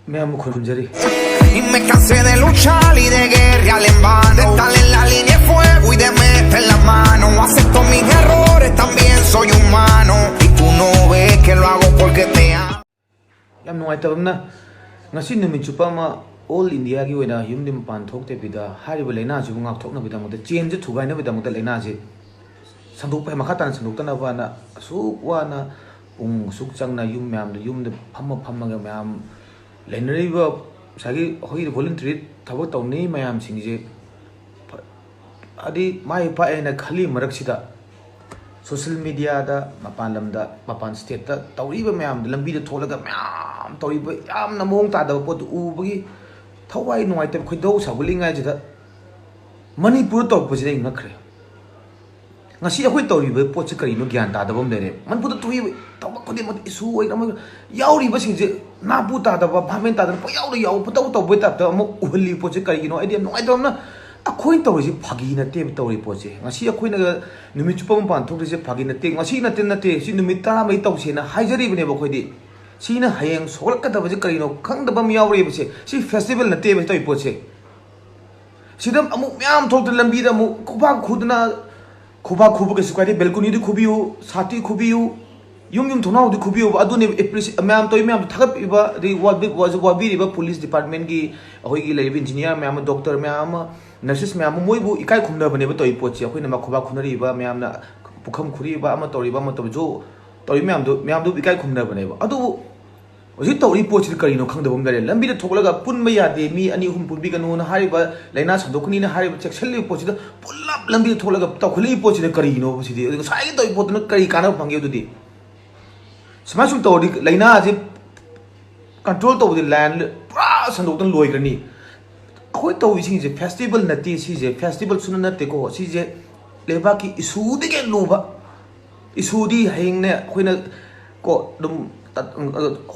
मैं हम खुरमजरी Y me cansé de luchar y de guerrear en vano, de estar en la línea de fuego y de meter la mano. Acepto mis errores, también soy humano, y tú no ves que lo hago porque te amo. yam nuai tabam na ngasi numi chupa ma all india gi wena yum dim pan thok te pida hari ba leina chu ngak thok na bida mo de chen je thugai na bida mo de leina je sanduk pa makha tan sanduk tan wa na su wa na ung suk chang na yum de pham ga myam lenri ba sagi hoi voluntary thabo taw ni mayam sing je adi mai pa ena khali marak sida social media da mapan state da tawriba mayam da lambi da tholaga mayam tawriba yam na mong ta da pot u bagi thawai noi te khoidau sagulinga jida manipur to pose dei nakre ngasi akhoi tawriba pot se kari no gyan ta da bom dere manipur da tui taw ko de mat isu oi ram yauri ba sing je na pu ta da ba phamen ta da po yaw putau to boi ta da mo uhli pot se kari no idea no idom na akhoi tawri phagi na te tawri pot se ngasi akhoi na numit chupa pan thok se phagi na te ngasi na te si numit ta mai taw se na haijari bne ba khoi di si na hayang sol ka da ba je kari no khang da bam yauri ba se si festival na te ba toy pot se sidam amu myam thok da lambi da mu kuba khudna kuba ke sukai de balcony de khubiu sati khubiu yum thonau de khubiu adu ne myam toy myam thagap iba ri wa bi ba police department gi hoi gi lei engineer myam doctor myam nurses myam moi bu ikai khumna bane ba toy pot che khoi na ma khuba khunari ba myam na pukham khuri ba ama tori ba ma to jo tori myam du ikai khumna bane ba adu oji tori pot che kari no khang da bom dare lambi de thokla ga pun ma ya de mi ani hum pun bi ga no na hari ba laina sadokni na hari ba chekshali pot che da pullap lambi de thokla ga ta khuli pot che kari no si de sai toy pot na kari kana phangye du di smasum to di laina je control to di land pura sandok tan loi grani khoi to wi je festival na ti si je festival sun na te ko si je leba ki isu de ke lo ba isu di heng ne khoi na ko dum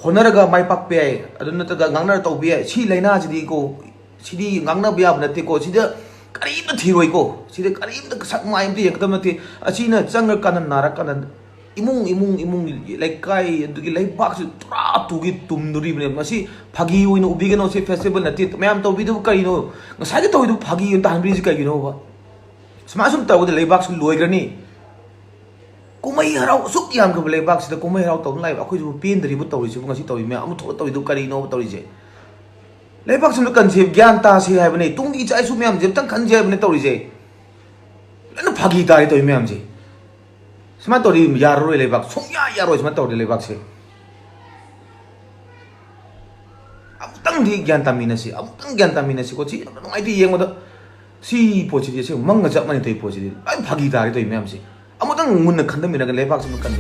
honor ga mai pak pe adun ta ga ngangna to bi si laina ji di ko si di ngangna bia na te ko si de karim na thiroi ko si de karim da sak mai am ti ekdam na ti achi na chang kanan nara kanan imung like kai dugi like box tra tu gi tum nuri bne masi phagi oina ubi gano se festival na ti myam to bidu kai no ngasai gi to bidu phagi ta hanbri ji kai gi no ba smasum ta wud like box loi grani kumai harau suk yam ga like box da kumai harau to lai akhoi ju pen dri bu to ri ju ngasi to mi am tho to bidu kari no to ri je like box nu kan je gyan ta se hai bne tung gi chai su myam je tang khan je bne to ri je na phagi ta ri to myam je Smart tori yaroi lebak songya yaroi smart tori lebak se amutang di gyan tamina si ko chi ngai di yeng mo si pochi di se manga chap mani toi pochi di ai phagi dari toi myam si amutang mun na khandam mina ga lebak se kan